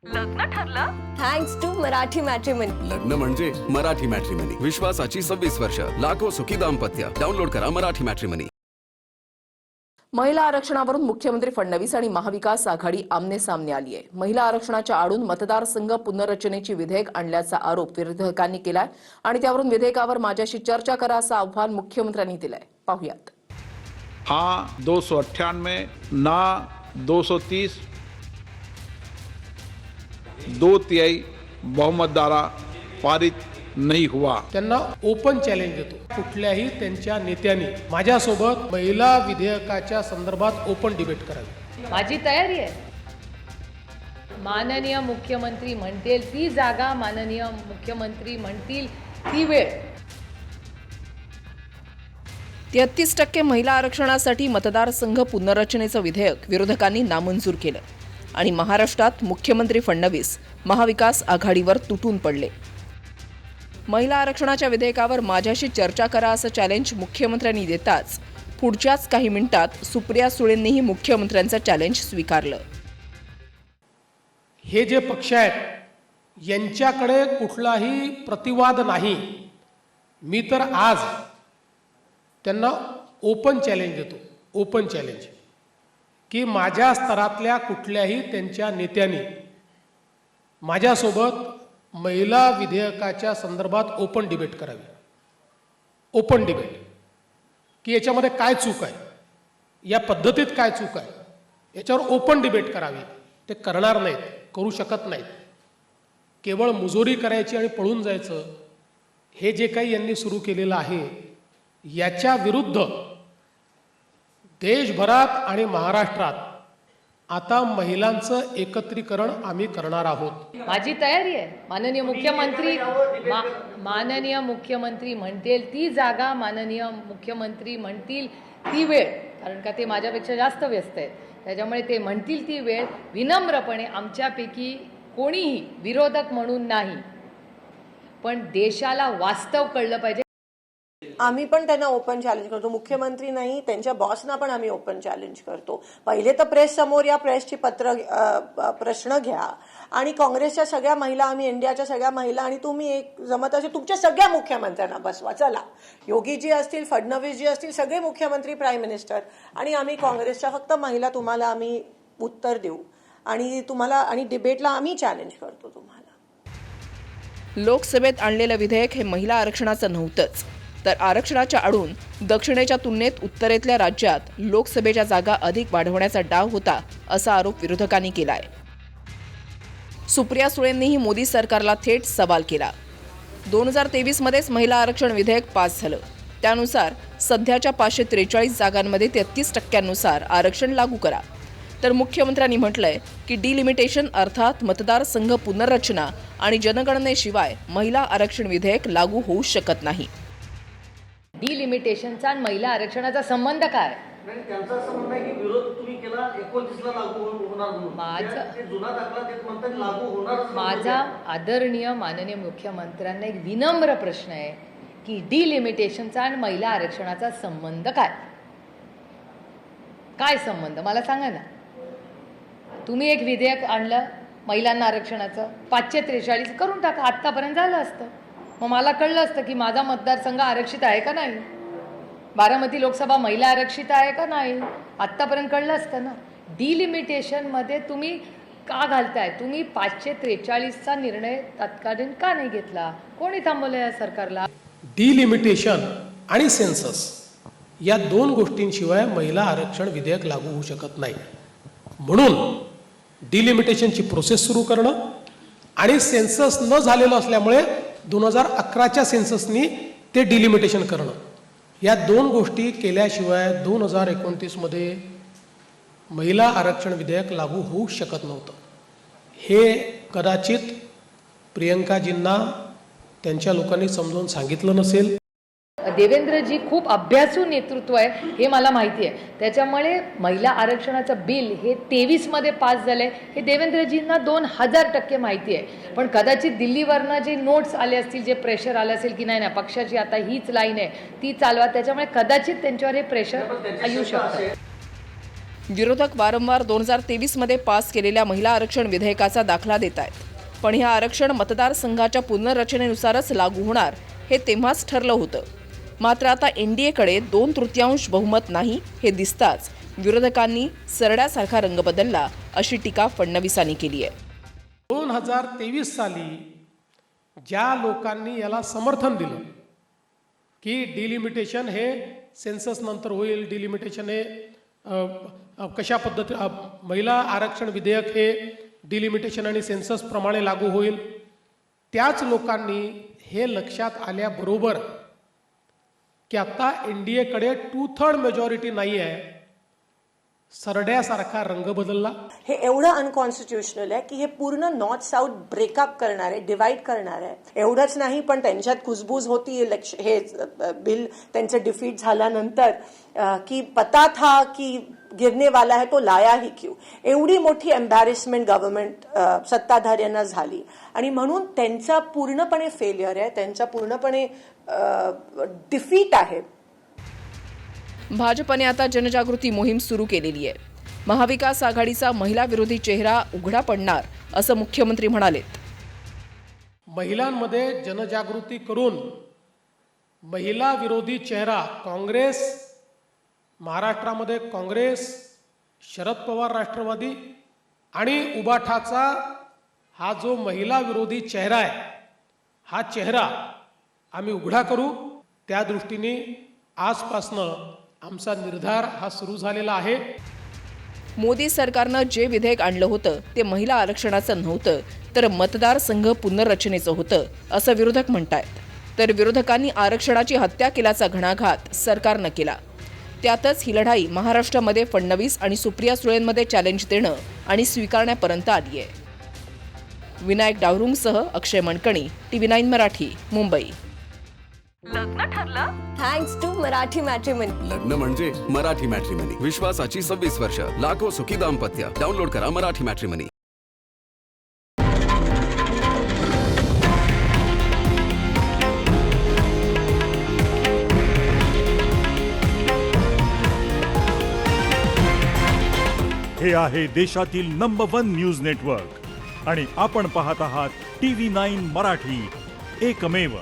लग्न ठरलं thanks to Marathi matrimony. लग्न म्हणजे मराठी मॅट्रिमनी. विश्वासाची 26 वर्ष. लाखो सुखी दाम्पत्य. डाउनलोड करा मराठी मॅट्रिमनी. महिला आरक्षणावरून मुख्यमंत्री फडणवीस आणि महाविकास आघाडी आमने सामने आली आहे. महिला आरक्षणाच्या आडून मतदारसंघ पुनर्रचनेची विधेयक आणल्याचा आरोप विरोधकांनी केलाय आणि त्यावरून विधेयकावर माझ्याशी चर्चा करा असं आव्हान मुख्यमंत्र्यांनी दिलंय. पाहुयात. हाँ 298 ना 230 2/3 बहुमत द्वारा पारित नहीं हुआ. त्यांना ओपन चॅलेंज देतो. कुठल्याही त्यांच्या नेत्यांनी माझ्यासोबत महिला विधेयकाच्या संदर्भात ओपन डिबेट करावी. माझी तयारी आहे. माननीय मुख्यमंत्री म्हणतील ती जागा, माननीय मुख्यमंत्री म्हणतील ती वेळ. 33% महिला आरक्षणासाठी मतदारसंघ पुनर्रचनेचं विधेयक विरोधकांनी नामंजूर केलं आणि महाराष्ट्रात मुख्यमंत्री फडणवीस महाविकास आघाडीवर तुटून पडले. महिला आरक्षणाच्या विधेयकावर माझ्याशी चर्चा करा असं चॅलेंज मुख्यमंत्र्यांनी देताच पुढच्याच काही मिनिटात सुप्रिया सुळेंनीही मुख्यमंत्र्यांचं चॅलेंज स्वीकारलं. हे जे पक्ष आहेत यांच्याकडे कुठलाही प्रतिवाद नाही. मी तर आज त्यांना ओपन चॅलेंज देतो. ओपन चॅलेंज की माझ्या स्तरातल्या कुठल्याही त्यांच्या नेत्यांनी माझ्यासोबत महिला विधेयकाच्या संदर्भात ओपन डिबेट करावी. ओपन डिबेट की याच्यामध्ये काय चूक आहे, या पद्धतीत काय चूक आहे, याच्यावर ओपन डिबेट करावी. ते करणार नाहीत, करू शकत नाहीत. केवळ मुजोरी करायची आणि पळून जायचं हे जे काही यांनी सुरू केलेलं आहे याच्या विरुद्ध देशभरात आणि महाराष्ट्रात आता महिलांचं एकत्रीकरण आम्ही करणार आहोत. माझी तयारी आहे. माननीय मुख्यमंत्री म्हणतील ती जागा, माननीय मुख्यमंत्री म्हणतील ती वेळ. कारण का ते माझ्यापेक्षा जास्त व्यस्त आहेत. त्याच्यामुळे ते म्हणतील ती वेळ विनम्रपणे, आमच्यापैकी कोणीही विरोधक म्हणून नाही, पण देशाला वास्तव कळलं पाहिजे. आम्ही पण त्यांना ओपन चॅलेंज करतो. मुख्यमंत्री नाही, त्यांच्या बॉसना पण आम्ही ओपन चॅलेंज करतो. पहिले तर प्रेस समोर या, प्रेसची प्रश्न घ्या आणि काँग्रेसच्या सगळ्या महिला, आम्ही इंडियाच्या सगळ्या महिला आणि तुम्ही एक जमत असेल तुमच्या सगळ्या मुख्यमंत्र्यांना बसवा. चला, योगीजी असतील, फडणवीसजी असतील, सगळे मुख्यमंत्री, प्राईम मिनिस्टर आणि आम्ही काँग्रेसच्या फक्त महिला, तुम्हाला आम्ही उत्तर देऊ आणि तुम्हाला आणि डिबेटला आम्ही चॅलेंज करतो तुम्हाला. लोकसभेत आणलेलं विधेयक हे महिला आरक्षणाचं नव्हतंच, तर आरक्षणाच्या आडून दक्षिणेच्या तुलनेत उत्तरेतल्या राज्यात लोकसभेच्या जागा अधिक वाढवण्याचा डाव होता असा आरोप विरोधकांनी केलाय. सुप्रिया सुळेंनीही मोदी सरकारला थेट सवाल केला. 2023 मध्येच महिला आरक्षण विधेयक पास झालं. त्यानुसार सध्याच्या 543 जागांमध्ये 33% आरक्षण लागू करा. तर मुख्यमंत्र्यांनी म्हटलंय की डिलिमिटेशन अर्थात मतदारसंघ पुनर्रचना आणि जनगणनेशिवाय महिला आरक्षण विधेयक लागू होऊ शकत नाही. डिलिमिटेशनचा आणि महिला आरक्षणाचा संबंध काय? त्यांचा संबंध आहे की विरोध तुम्ही केला 29ला लागू होणार म्हणून. ते जुना दाखला देत म्हणतात लागू होणार. माझा आदरणीय माननीय मुख्यमंत्र्यांना एक विनम्र प्रश्न आहे की डिलिमिटेशनचा आणि महिला आरक्षणाचा संबंध काय? काय संबंध मला सांगा ना. तुम्ही एक विधेयक आणलं महिलांना आरक्षणाचं, 543 करून टाका, आत्तापर्यंत झालं असतं. मग मला कळलं असतं की माझा मतदारसंघ आरक्षित आहे का नाही, बारामती लोकसभा महिला आरक्षित आहे का नाही, आत्तापर्यंत कळलं असतं ना. डिलिमिटेशनमध्ये तुम्ही का घालताय? तुम्ही 543चा निर्णय तत्कालीन का नाही घेतला? कोणी थांबवलं या सरकारला? डिलिमिटेशन आणि सेन्सस या दोन गोष्टींशिवाय महिला आरक्षण विधेयक लागू होऊ शकत नाही. म्हणून डिलिमिटेशनची प्रोसेस सुरू करणं आणि सेन्सस न झालेलं असल्यामुळे 2011च्या सेन्ससनी ते डिलिमिटेशन करणं, या दोन गोष्टी केल्याशिवाय 2029मध्ये महिला आरक्षण विधेयक लागू होऊ शकत नव्हतं. हे कदाचित प्रियंकाजींना त्यांच्या लोकांनी समजावून सांगितलं नसेल. देवेंद्रजी खूप अभ्यासू नेतृत्व आहे हे मला माहिती आहे. त्याच्यामुळे महिला आरक्षणाचं बिल हे 23 मध्ये पास झालंय हे देवेंद्रजींना 2000% माहिती आहे. पण कदाचित दिल्लीवरनं जे नोट्स आले असतील, जे प्रेशर आलं असेल की नाही पक्षाची आता हीच लाईन आहे ती चालवा, त्याच्यामुळे कदाचित त्यांच्यावर हे प्रेशर येऊ शकतं. विरोधक वारंवार 2023 मध्ये पास केलेल्या महिला आरक्षण विधेयकाचा दाखला देत आहेत. पण हे आरक्षण मतदारसंघाच्या पुनर्रचनेनुसारच लागू होणार हे तेव्हाच ठरलं होतं. मात्र आता एनडीएकडे 2/3 बहुमत नाही हे दिसताच विरोधकांनी सरड्यासारखा रंग बदलला अशी टीका फडणवीसांनी केली आहे. 2023 साली ज्या लोकांनी याला समर्थन दिलं की डिलिमिटेशन हे सेन्सस नंतर होईल, डिलिमिटेशन हे कशा पद्धती महिला आरक्षण विधेयक हे डिलिमिटेशन आणि सेन्सस प्रमाणे लागू होईल, त्याच लोकांनी हे लक्षात आल्याबरोबर की आता एनडीएकडे 2/3 मेजॉरिटी नाही आहे, सरड्यासारखा रंग बदलला. हे एवढं अनकॉन्स्टिट्युशनल आहे की हे पूर्ण नॉर्थ साऊथ ब्रेकअप करणार आहे, डिवाइड करणार आहे. एवढंच नाही पण त्यांच्यात कुजबूज होती हे बिल त्यांचं डिफीट झाल्यानंतर की पता था की गिरने वाला है तो लाया ही क्यों. एवढी मोठी एम्बॅरेसमेंट गव्हर्नमेंट सत्ताधाऱ्यांना झाली आणि म्हणून त्यांचा पूर्णपणे फेलियर आहे, त्यांचा पूर्णपणे डिफीट आहे. भाजपने आता जनजागृती मोहीम सुरू केलेली आहे. महाविकास आघाडीचा महिला विरोधी चेहरा उघडा पडणार असं मुख्यमंत्री म्हणालेत. महिलांमध्ये जनजागृती करून महिला विरोधी चेहरा काँग्रेस, महाराष्ट्रामध्ये काँग्रेस, शरद पवार राष्ट्रवादी आणि उबाठाचा हा जो महिला विरोधी चेहरा आहे, हा चेहरा आम्ही उघडा करू. त्या दृष्टीने आजपासनं आमचा निर्धार हा सुरू झालेला आहे. मोदी सरकारनं जे विधेयक आणलं होतं ते महिला आरक्षणाचं नव्हतं तर मतदारसंघ पुनर्रचनेचं होतं असं विरोधक म्हणतायत. तर विरोधकांनी आरक्षणाची हत्या केल्याचा घणाघात सरकारनं केला. त्यातच ही लढाई महाराष्ट्रामध्ये फडणवीस आणि सुप्रिया सुळेंमध्ये चॅलेंज देणं आणि स्वीकारण्यापर्यंत आली आहे. विनायक डावरुंगसह अक्षय मणकणी, TV9 मराठी, मुंबई. लग्न ठरलं थँक्स टू मराठी मॅट्रिमनी. लग्न म्हणजे मराठी मॅट्रिमनी. विश्वासाची 26 वर्ष, लाखो सुखी दाम्पत्य. डाउनलोड करा मराठी मॅट्रिमनी. हे आहे देशातील नंबर 1 न्यूज नेटवर्क आणि आपण पाहत आहात TV9 मराठी, एकमेव.